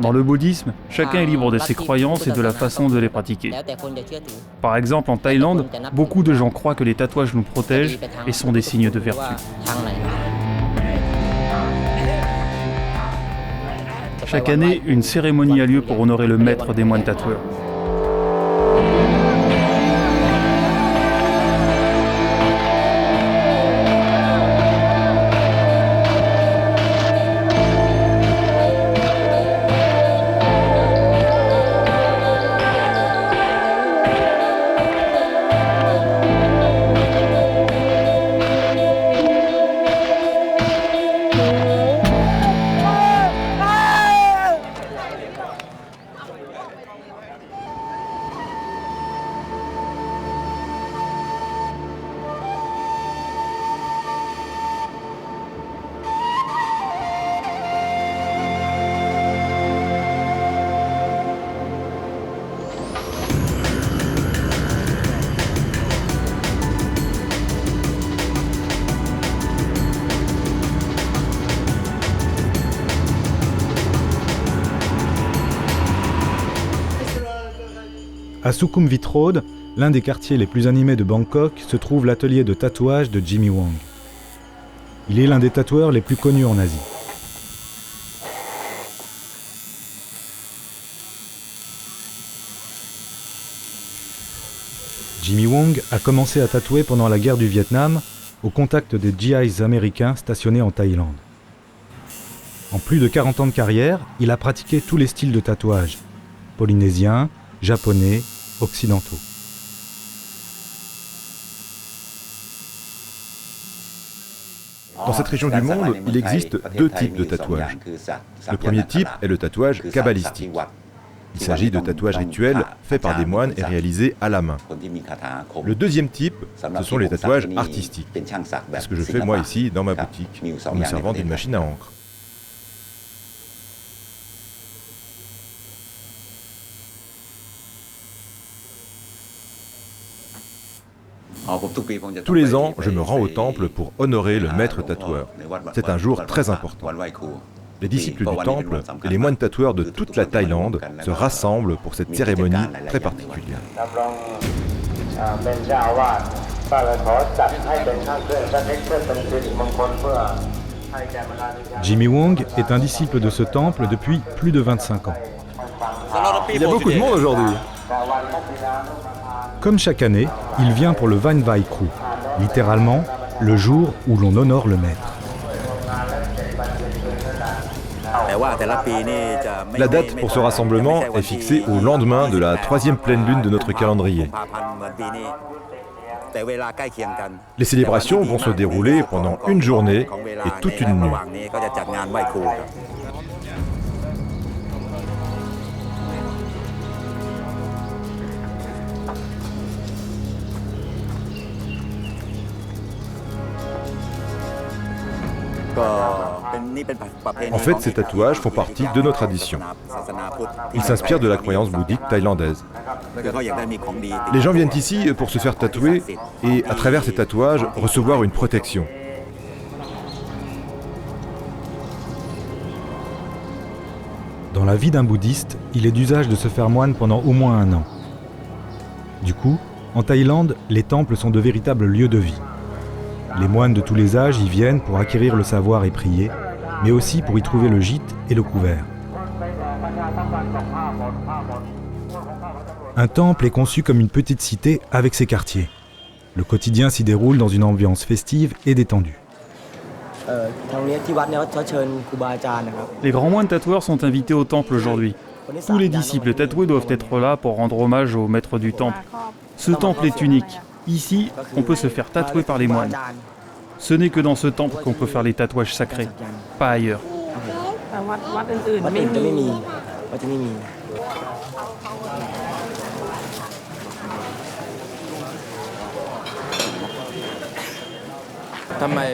Dans le bouddhisme, chacun est libre de ses croyances et de la façon de les pratiquer. Par exemple, en Thaïlande, beaucoup de gens croient que les tatouages nous protègent et sont des signes de vertu. Chaque année, une cérémonie a lieu pour honorer le maître des moines tatoueurs. À Sukhumvit Road, l'un des quartiers les plus animés de Bangkok, se trouve l'atelier de tatouage de Jimmy Wong. Il est l'un des tatoueurs les plus connus en Asie. Jimmy Wong a commencé à tatouer pendant la guerre du Vietnam, au contact des GIs américains stationnés en Thaïlande. En plus de 40 ans de carrière, il a pratiqué tous les styles de tatouage, polynésiens, japonais, occidentaux. Dans cette région du monde, il existe deux types de tatouages. Le premier type est le tatouage kabbalistique. Il s'agit de tatouages rituels faits par des moines et réalisés à la main. Le deuxième type, ce sont les tatouages artistiques. C'est ce que je fais moi ici dans ma boutique, en me servant d'une machine à encre. Tous les ans, je me rends au temple pour honorer le maître tatoueur. C'est un jour très important. Les disciples du temple et les moines tatoueurs de toute la Thaïlande se rassemblent pour cette cérémonie très particulière. Jimmy Wong est un disciple de ce temple depuis plus de 25 ans. Il y a beaucoup de monde aujourd'hui. Comme chaque année, il vient pour le Van Vai Khu, littéralement le jour où l'on honore le maître. La date pour ce rassemblement est fixée au lendemain de la 3e pleine lune de notre calendrier. Les célébrations vont se dérouler pendant une journée et toute une nuit. En fait, ces tatouages font partie de nos traditions. Ils s'inspirent de la croyance bouddhique thaïlandaise. Les gens viennent ici pour se faire tatouer et, à travers ces tatouages, recevoir une protection. Dans la vie d'un bouddhiste, il est d'usage de se faire moine pendant au moins 1 an. Du coup, en Thaïlande, les temples sont de véritables lieux de vie. Les moines de tous les âges y viennent pour acquérir le savoir et prier, mais aussi pour y trouver le gîte et le couvert. Un temple est conçu comme une petite cité avec ses quartiers. Le quotidien s'y déroule dans une ambiance festive et détendue. Les grands moines tatoueurs sont invités au temple aujourd'hui. Tous les disciples tatoués doivent être là pour rendre hommage au maître du temple. Ce temple est unique. Ici, on peut se faire tatouer par les moines. Ce n'est que dans ce temple qu'on peut faire les tatouages sacrés, pas ailleurs.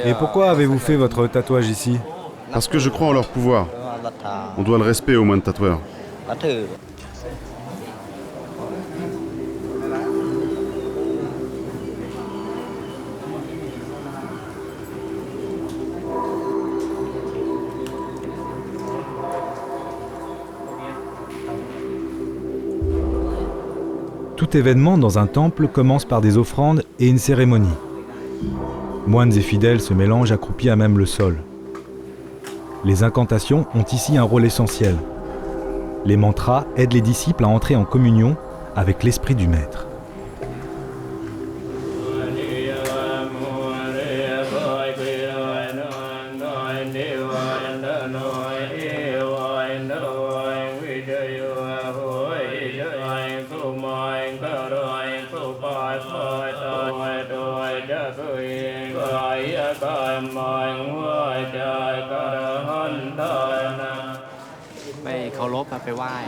Et pourquoi avez-vous fait votre tatouage ici ? Parce que je crois en leur pouvoir. On doit le respect aux moines tatoueurs. Tout événement dans un temple commence par des offrandes et une cérémonie. Moines et fidèles se mélangent accroupis à même le sol. Les incantations ont ici un rôle essentiel. Les mantras aident les disciples à entrer en communion avec l'esprit du maître.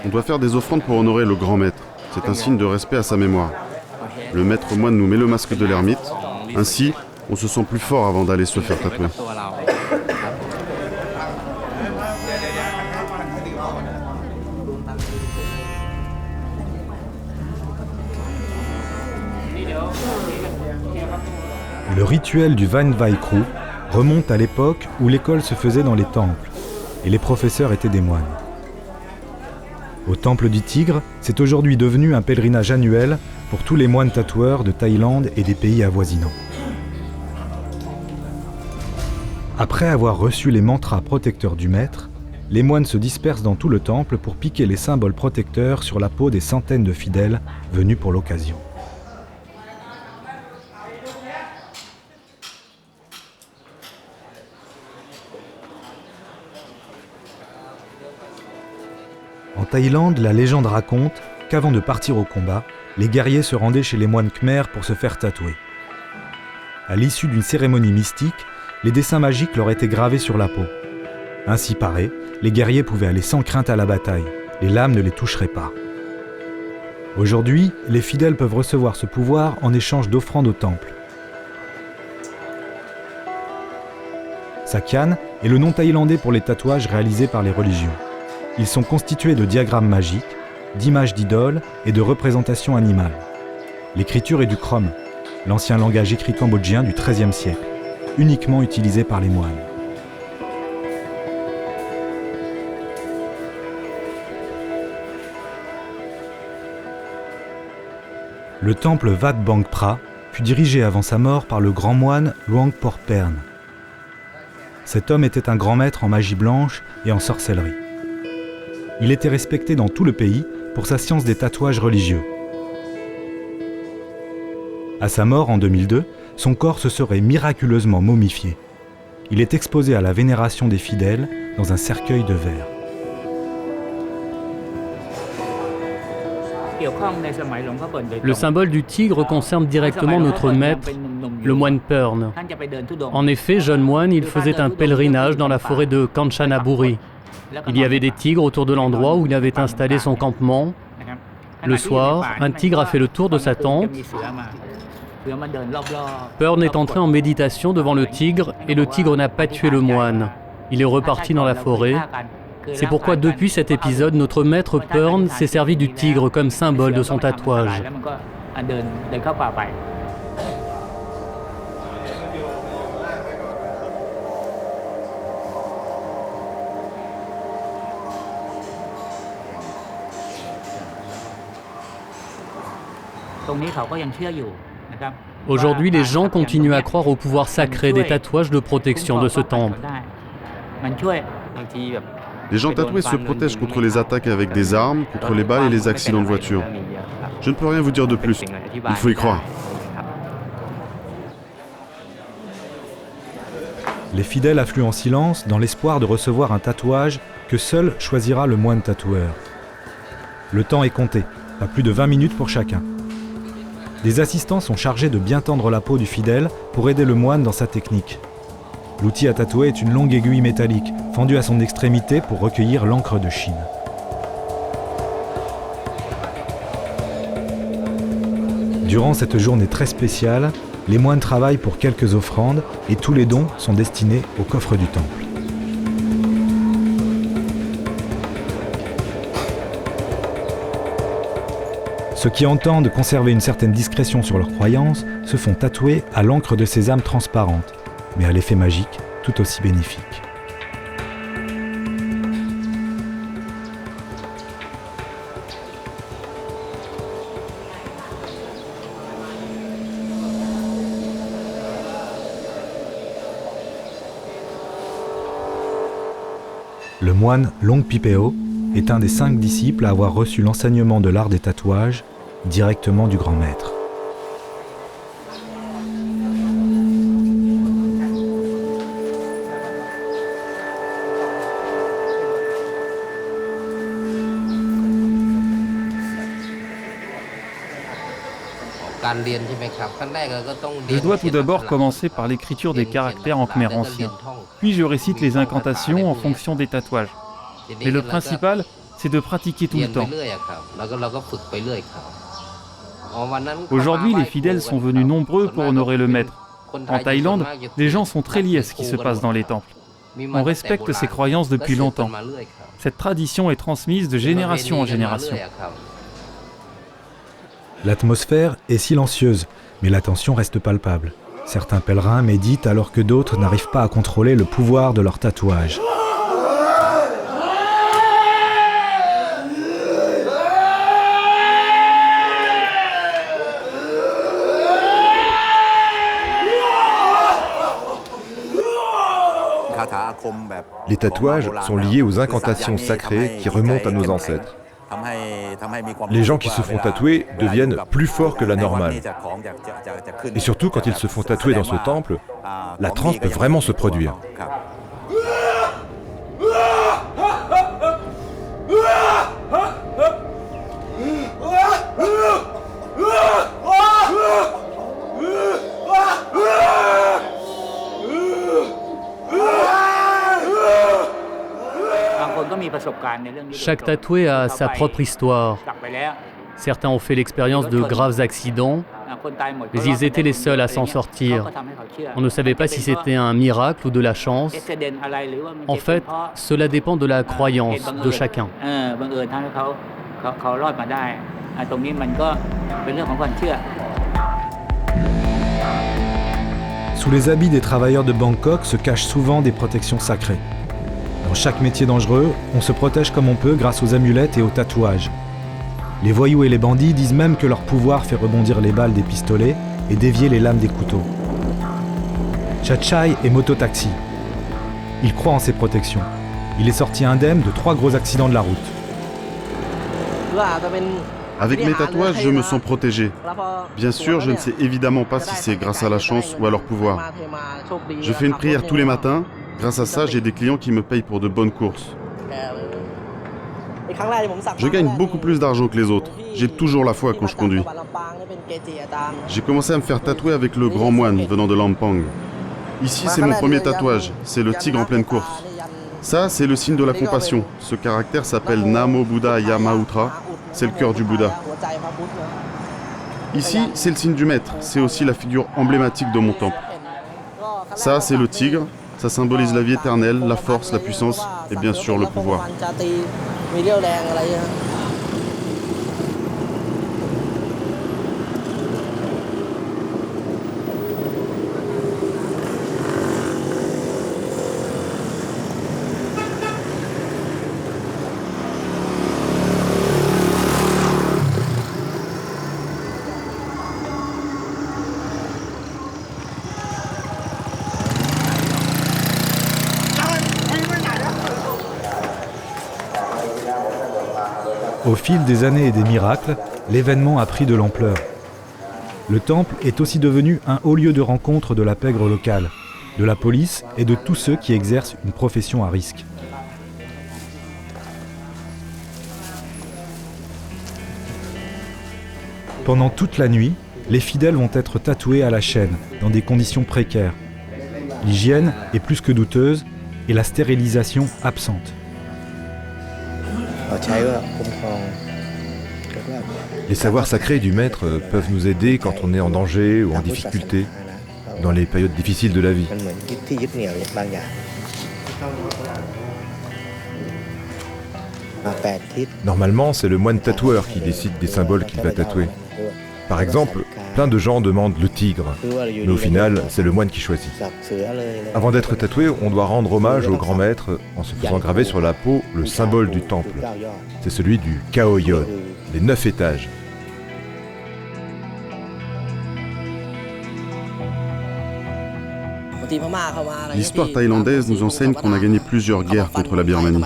On doit faire des offrandes pour honorer le grand maître. C'est un signe de respect à sa mémoire. Le maître moine nous met le masque de l'ermite. Ainsi, on se sent plus fort avant d'aller se faire tatouer. Le rituel du Van Vaikru remonte à l'époque où l'école se faisait dans les temples et les professeurs étaient des moines. Au temple du Tigre, c'est aujourd'hui devenu un pèlerinage annuel pour tous les moines tatoueurs de Thaïlande et des pays avoisinants. Après avoir reçu les mantras protecteurs du maître, les moines se dispersent dans tout le temple pour piquer les symboles protecteurs sur la peau des centaines de fidèles venus pour l'occasion. En Thaïlande, la légende raconte qu'avant de partir au combat, les guerriers se rendaient chez les moines khmers pour se faire tatouer. À l'issue d'une cérémonie mystique, les dessins magiques leur étaient gravés sur la peau. Ainsi paré, les guerriers pouvaient aller sans crainte à la bataille, les lames ne les toucheraient pas. Aujourd'hui, les fidèles peuvent recevoir ce pouvoir en échange d'offrandes au temple. Sakyan est le nom thaïlandais pour les tatouages réalisés par les religions. Ils sont constitués de diagrammes magiques, d'images d'idoles et de représentations animales. L'écriture est du Krom, l'ancien langage écrit cambodgien du XIIIe siècle, uniquement utilisé par les moines. Le temple Wat Bang Phra fut dirigé avant sa mort par le grand moine Luang Por Pern. Cet homme était un grand maître en magie blanche et en sorcellerie. Il était respecté dans tout le pays pour sa science des tatouages religieux. À sa mort en 2002, son corps se serait miraculeusement momifié. Il est exposé à la vénération des fidèles dans un cercueil de verre. Le symbole du tigre concerne directement notre maître, le moine Pern. En effet, jeune moine, il faisait un pèlerinage dans la forêt de Kanchanaburi. Il y avait des tigres autour de l'endroit où il avait installé son campement. Le soir, un tigre a fait le tour de sa tente. Pern est entré en méditation devant le tigre et le tigre n'a pas tué le moine. Il est reparti dans la forêt. C'est pourquoi depuis cet épisode, notre maître Pern s'est servi du tigre comme symbole de son tatouage. Aujourd'hui, les gens continuent à croire au pouvoir sacré des tatouages de protection de ce temple. Les gens tatoués se protègent contre les attaques avec des armes, contre les balles et les accidents de voiture. Je ne peux rien vous dire de plus. Il faut y croire. Les fidèles affluent en silence dans l'espoir de recevoir un tatouage que seul choisira le moine tatoueur. Le temps est compté, pas plus de 20 minutes pour chacun. Des assistants sont chargés de bien tendre la peau du fidèle pour aider le moine dans sa technique. L'outil à tatouer est une longue aiguille métallique, fendue à son extrémité pour recueillir l'encre de Chine. Durant cette journée très spéciale, les moines travaillent pour quelques offrandes et tous les dons sont destinés au coffre du temple. Ceux qui entendent conserver une certaine discrétion sur leurs croyances se font tatouer à l'encre de sésame transparente, mais à l'effet magique tout aussi bénéfique. Le moine Long Pipeo est un des 5 disciples à avoir reçu l'enseignement de l'art des tatouages directement du grand maître. Je dois tout d'abord commencer par l'écriture des caractères en khmer ancien. Puis je récite les incantations en fonction des tatouages. Mais le principal, c'est de pratiquer tout le temps. Aujourd'hui, les fidèles sont venus nombreux pour honorer le maître. En Thaïlande, les gens sont très liés à ce qui se passe dans les temples. On respecte ces croyances depuis longtemps. Cette tradition est transmise de génération en génération. L'atmosphère est silencieuse, mais la tension reste palpable. Certains pèlerins méditent alors que d'autres n'arrivent pas à contrôler le pouvoir de leur tatouage. Les tatouages sont liés aux incantations sacrées qui remontent à nos ancêtres. Les gens qui se font tatouer deviennent plus forts que la normale. Et surtout, quand ils se font tatouer dans ce temple, la transe peut vraiment se produire. Chaque tatoué a sa propre histoire. Certains ont fait l'expérience de graves accidents, mais ils étaient les seuls à s'en sortir. On ne savait pas si c'était un miracle ou de la chance. En fait, cela dépend de la croyance de chacun. Sous les habits des travailleurs de Bangkok se cachent souvent des protections sacrées. Dans chaque métier dangereux, on se protège comme on peut grâce aux amulettes et aux tatouages. Les voyous et les bandits disent même que leur pouvoir fait rebondir les balles des pistolets et dévier les lames des couteaux. Chachai est mototaxi. Il croit en ses protections. Il est sorti indemne de 3 gros accidents de la route. Avec mes tatouages, je me sens protégé. Bien sûr, je ne sais évidemment pas si c'est grâce à la chance ou à leur pouvoir. Je fais une prière tous les matins. Grâce à ça, j'ai des clients qui me payent pour de bonnes courses. Je gagne beaucoup plus d'argent que les autres. J'ai toujours la foi quand je conduis. J'ai commencé à me faire tatouer avec le grand moine venant de Lampang. Ici, c'est mon premier tatouage. C'est le tigre en pleine course. Ça, c'est le signe de la compassion. Ce caractère s'appelle Namo Buddha Yamautra. C'est le cœur du Bouddha. Ici, c'est le signe du maître. C'est aussi la figure emblématique de mon temple. Ça, c'est le tigre. Ça symbolise la vie éternelle, la force, la puissance et bien sûr le pouvoir. Au fil des années et des miracles, l'événement a pris de l'ampleur. Le temple est aussi devenu un haut lieu de rencontre de la pègre locale, de la police et de tous ceux qui exercent une profession à risque. Pendant toute la nuit, les fidèles vont être tatoués à la chaîne, dans des conditions précaires. L'hygiène est plus que douteuse et la stérilisation absente. Les savoirs sacrés du maître peuvent nous aider quand on est en danger ou en difficulté, dans les périodes difficiles de la vie. Normalement, c'est le moine tatoueur qui décide des symboles qu'il va tatouer. Par exemple, plein de gens demandent le tigre, mais au final, c'est le moine qui choisit. Avant d'être tatoué, on doit rendre hommage au grand maître en se faisant graver sur la peau le symbole du temple. C'est celui du Kaoyon, les 9 étages. L'histoire thaïlandaise nous enseigne qu'on a gagné plusieurs guerres contre la Birmanie.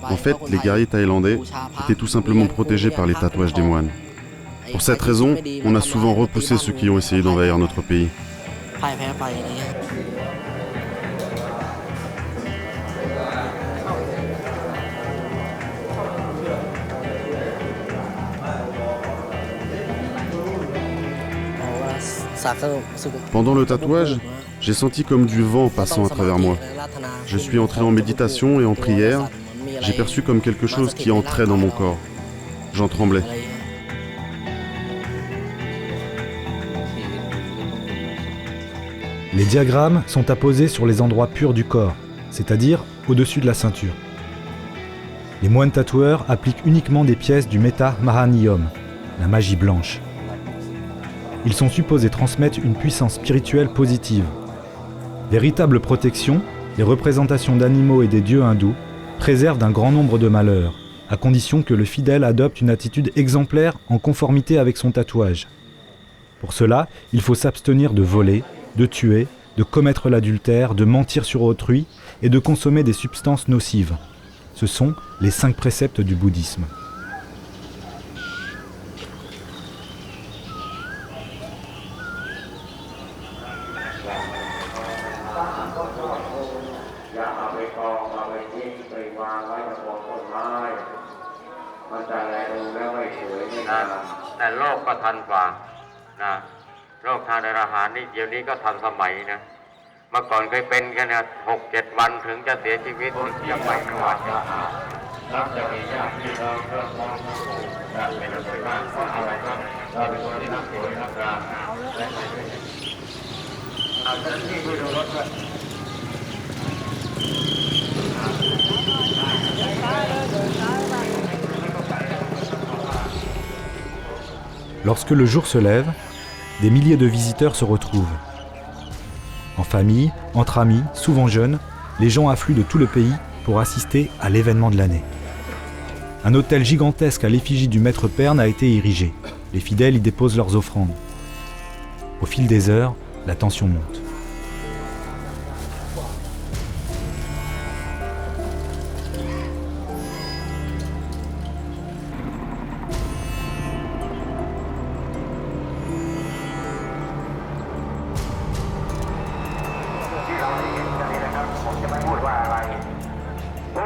En fait, les guerriers thaïlandais étaient tout simplement protégés par les tatouages des moines. Pour cette raison, on a souvent repoussé ceux qui ont essayé d'envahir notre pays. Pendant le tatouage, j'ai senti comme du vent passant à travers moi. Je suis entré en méditation et en prière. J'ai perçu comme quelque chose qui entrait dans mon corps. J'en tremblais. Les diagrammes sont apposés sur les endroits purs du corps, c'est-à-dire au-dessus de la ceinture. Les moines tatoueurs appliquent uniquement des pièces du Metta Mahaniyom, la magie blanche. Ils sont supposés transmettre une puissance spirituelle positive. Véritable protection, les représentations d'animaux et des dieux hindous préservent d'un grand nombre de malheurs, à condition que le fidèle adopte une attitude exemplaire en conformité avec son tatouage. Pour cela, il faut s'abstenir de voler, de tuer, de commettre l'adultère, de mentir sur autrui et de consommer des substances nocives. Ce sont les 5 préceptes du bouddhisme. Lorsque le jour se lève, des milliers de visiteurs se retrouvent. En famille, entre amis, souvent jeunes, les gens affluent de tout le pays pour assister à l'événement de l'année. Un autel gigantesque à l'effigie du Maître Perne a été érigé. Les fidèles y déposent leurs offrandes. Au fil des heures, la tension monte.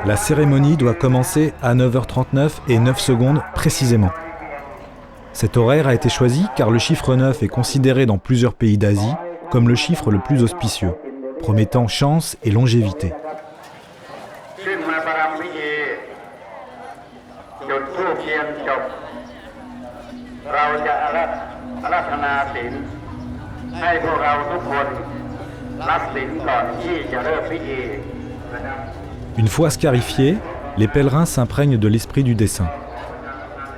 La cérémonie doit commencer à 9h39 et 9 secondes précisément. Cet horaire a été choisi car le chiffre 9 est considéré dans plusieurs pays d'Asie comme le chiffre le plus auspicieux, promettant chance et longévité. Une fois scarifiés, les pèlerins s'imprègnent de l'esprit du dessin.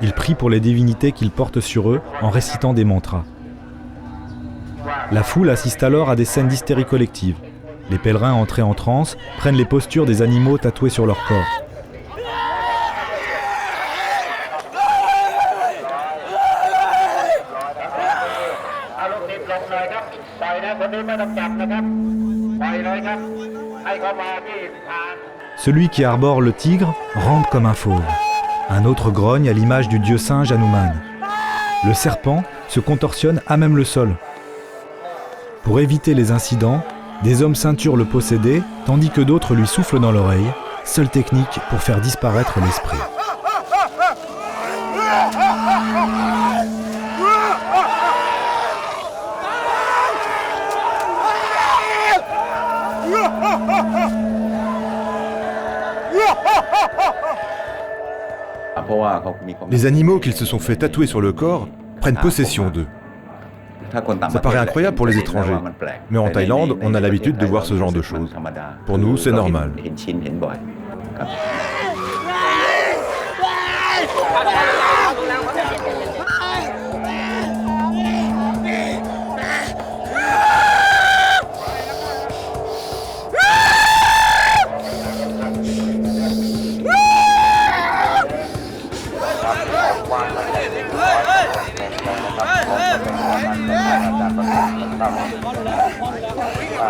Ils prient pour les divinités qu'ils portent sur eux en récitant des mantras. La foule assiste alors à des scènes d'hystérie collective. Les pèlerins entrés en transe prennent les postures des animaux tatoués sur leur corps. Celui qui arbore le tigre rampe comme un fauve. Un autre grogne à l'image du dieu singe Hanuman. Le serpent se contorsionne à même le sol. Pour éviter les incidents, des hommes ceinturent le possédé, tandis que d'autres lui soufflent dans l'oreille, seule technique pour faire disparaître l'esprit. Les animaux qu'ils se sont fait tatouer sur le corps prennent possession d'eux. Ça paraît incroyable pour les étrangers, mais en Thaïlande, on a l'habitude de voir ce genre de choses. Pour nous, c'est normal.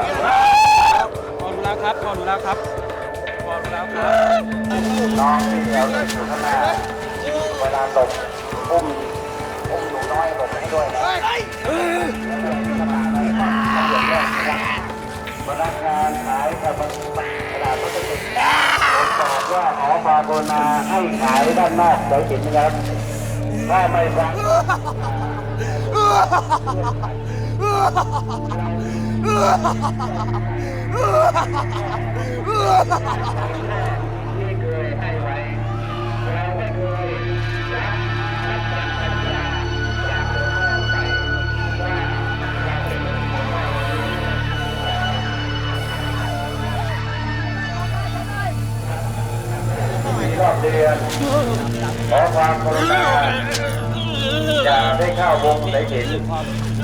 Hey! อย่าได้เข้าวงสายสิญจน์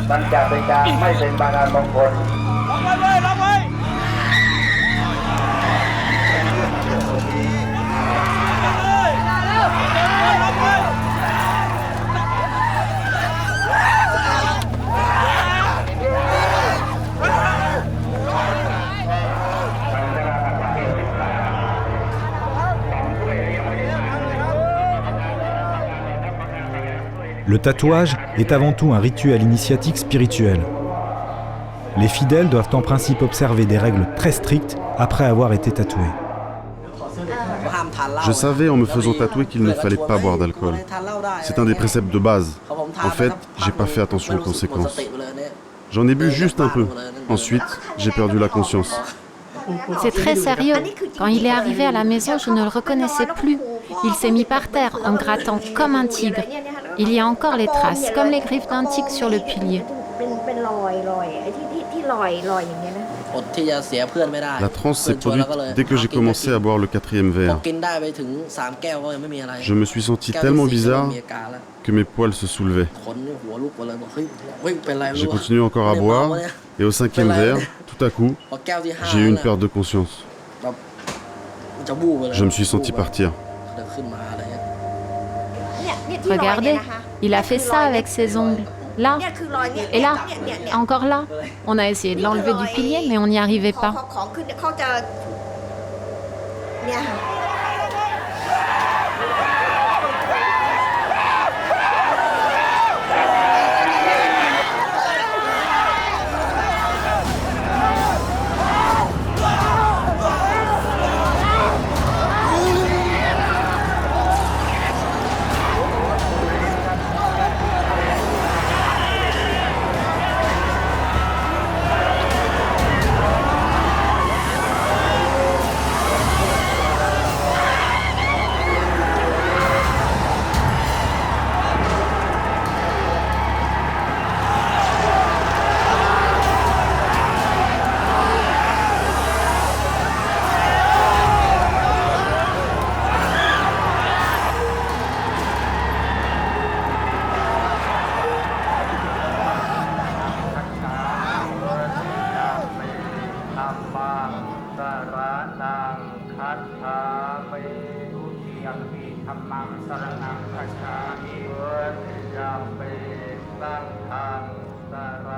มันจะเป็นการไม่เป็นบางการมงคล Le tatouage est avant tout un rituel initiatique spirituel. Les fidèles doivent en principe observer des règles très strictes après avoir été tatoués. Je savais en me faisant tatouer qu'il ne fallait pas boire d'alcool. C'est un des préceptes de base. En fait, j'ai pas fait attention aux conséquences. J'en ai bu juste un peu. Ensuite, j'ai perdu la conscience. C'est très sérieux. Quand il est arrivé à la maison, je ne le reconnaissais plus. Il s'est mis par terre en grattant comme un tigre. Il y a encore les traces, comme les griffes d'un tigre sur le pilier. La transe s'est produite dès que j'ai commencé à boire le 4e verre. Je me suis senti tellement bizarre que mes poils se soulevaient. J'ai continué encore à boire et au 5e verre, tout à coup, j'ai eu une perte de conscience. Je me suis senti partir. Regardez, il a fait ça avec ses ongles. Là, et là, encore là. On a essayé de l'enlever du pilier, mais on n'y arrivait pas.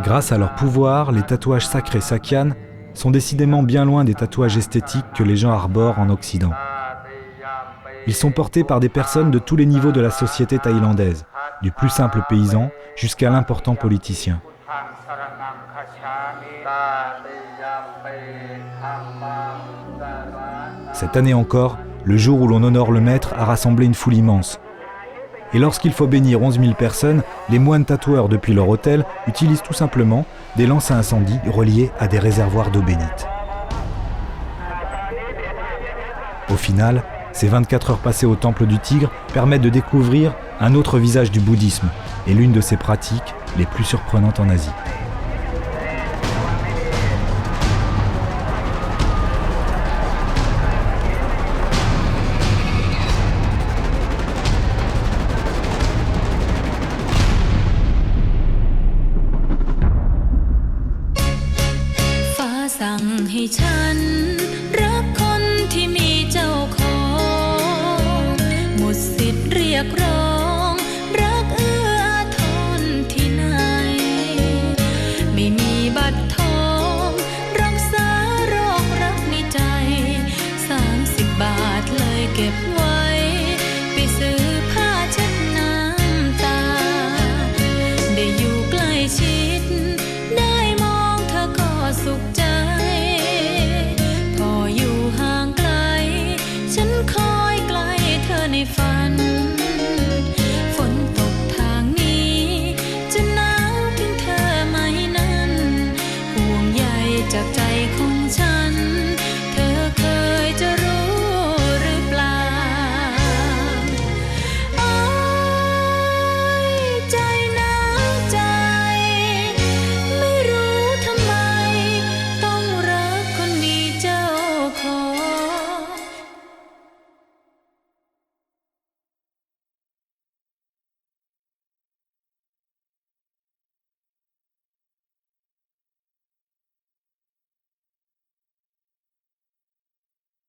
Grâce à leur pouvoir, les tatouages sacrés Sakyan sont décidément bien loin des tatouages esthétiques que les gens arborent en Occident. Ils sont portés par des personnes de tous les niveaux de la société thaïlandaise, du plus simple paysan jusqu'à l'important politicien. Cette année encore, le jour où l'on honore le maître a rassemblé une foule immense. Et lorsqu'il faut bénir 11 000 personnes, les moines tatoueurs depuis leur hôtel utilisent tout simplement des lances à incendie reliées à des réservoirs d'eau bénite. Au final, ces 24 heures passées au temple du Tigre permettent de découvrir un autre visage du bouddhisme et l'une de ses pratiques les plus surprenantes en Asie. Hãy subscribe cho kênh Ghiền Mì Gõ để không bỏ lỡ